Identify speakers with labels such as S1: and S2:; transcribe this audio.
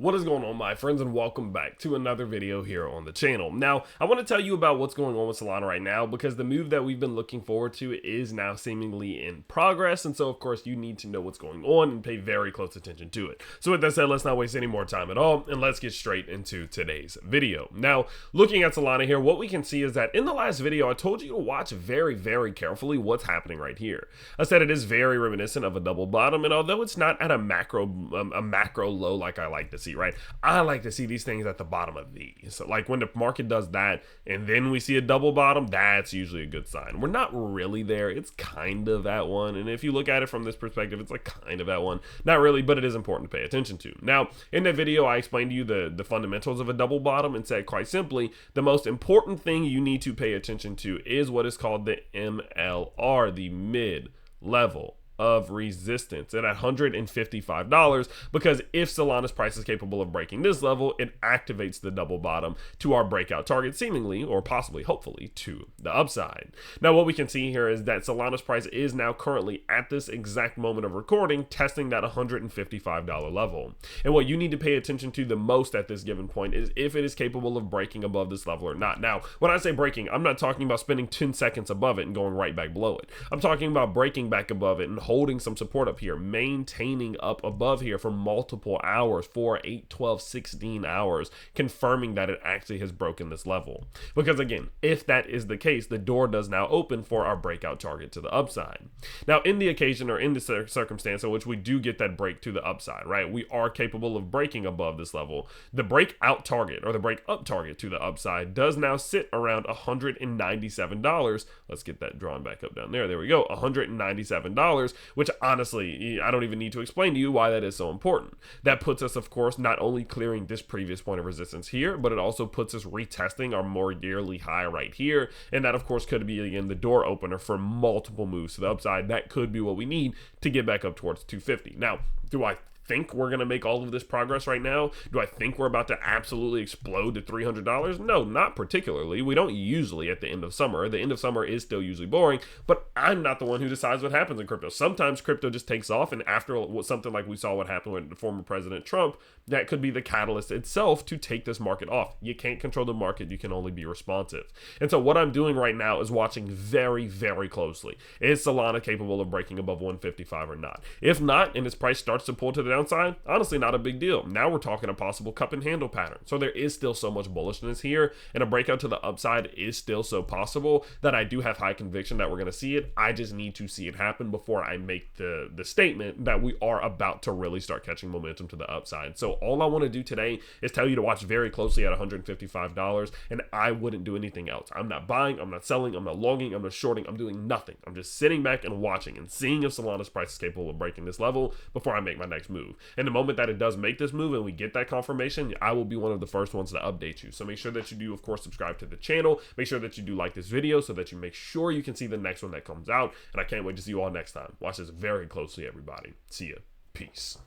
S1: What is going on, my friends, and welcome back to another video here on the channel. Now, I want to tell you about what's going on with Solana right now because the move that we've been looking forward to is now seemingly in progress, and so of course you need to know what's going on and pay very close attention to it. So with that said, let's not waste any more time at all, and let's get straight into today's video. Now, looking at Solana here, what we can see is that in the last video, I told you to watch very carefully what's happening right here. I said it is very reminiscent of a double bottom, and although it's not at a macro low like I like to see, right? I like to see these things at the bottom of these. So like when the market does that and then we see a double bottom, that's usually a good sign. We're not really there. It's kind of at one. And if you look at it from this perspective, it's like kind of at one. Not really, but it is important to pay attention to. Now, in that video, I explained to you the fundamentals of a double bottom and said quite simply, the most important thing you need to pay attention to is what is called the MLR, the mid level of resistance at $155, because if Solana's price is capable of breaking this level, it activates the double bottom to our breakout target, seemingly or possibly, hopefully, to the upside. Now, what we can see here is that Solana's price is now currently at this exact moment of recording, testing that $155 level. And what you need to pay attention to the most at this given point is if it is capable of breaking above this level or not. Now, when I say breaking, I'm not talking about spending 10 seconds above it and going right back below it. I'm talking about breaking back above it and holding some support up here, maintaining up above here for multiple hours, 4, 8, 12, 16 hours, confirming that it actually has broken this level. Because again, if that is the case, the door does now open for our breakout target to the upside. Now, in the occasion or in the circumstance in which we do get that break to the upside, right, we are capable of breaking above this level. The breakout target or the break up target to the upside does now sit around $197. Let's get that drawn back up down there. There we go, $197, which honestly, I don't even need to explain to you why that is so important. That puts us, of course, not only clearing this previous point of resistance here, but it also puts us retesting our more yearly high right here. And that, of course, could be, again, the door opener for multiple moves to the upside. That could be what we need to get back up towards 250. Now, do I think we're going to make all of this progress right now? Do I think we're about to absolutely explode to $300? No, not particularly. We don't usually at the end of summer. The end of summer is still usually boring, but I'm not the one who decides what happens in crypto. Sometimes crypto just takes off, and after something like we saw what happened with the former President Trump, that could be the catalyst itself to take this market off. You can't control the market. You can only be responsive. And so what I'm doing right now is watching very closely. Is Solana capable of breaking above 155 or not? If not, and its price starts to pull to the downside, honestly, not a big deal. Now we're talking a possible cup and handle pattern. So there is still so much bullishness here, and a breakout to the upside is still so possible that I do have high conviction that we're going to see it. I just need to see it happen before I make the statement that we are about to really start catching momentum to the upside. So all I want to do today is tell you to watch very closely at $155, and I wouldn't do anything else. I'm not buying, I'm not selling, I'm not longing, I'm not shorting, I'm doing nothing. I'm just sitting back and watching and seeing if Solana's price is capable of breaking this level before I make my next move. And the moment that it does make this move and we get that confirmation, I will be one of the first ones to update you. So make sure that you do, of course, subscribe to the channel. Make sure that you do like this video so that you make sure you can see the next one that comes out. And I can't wait to see you all next time. Watch this very closely, everybody. See ya. Peace.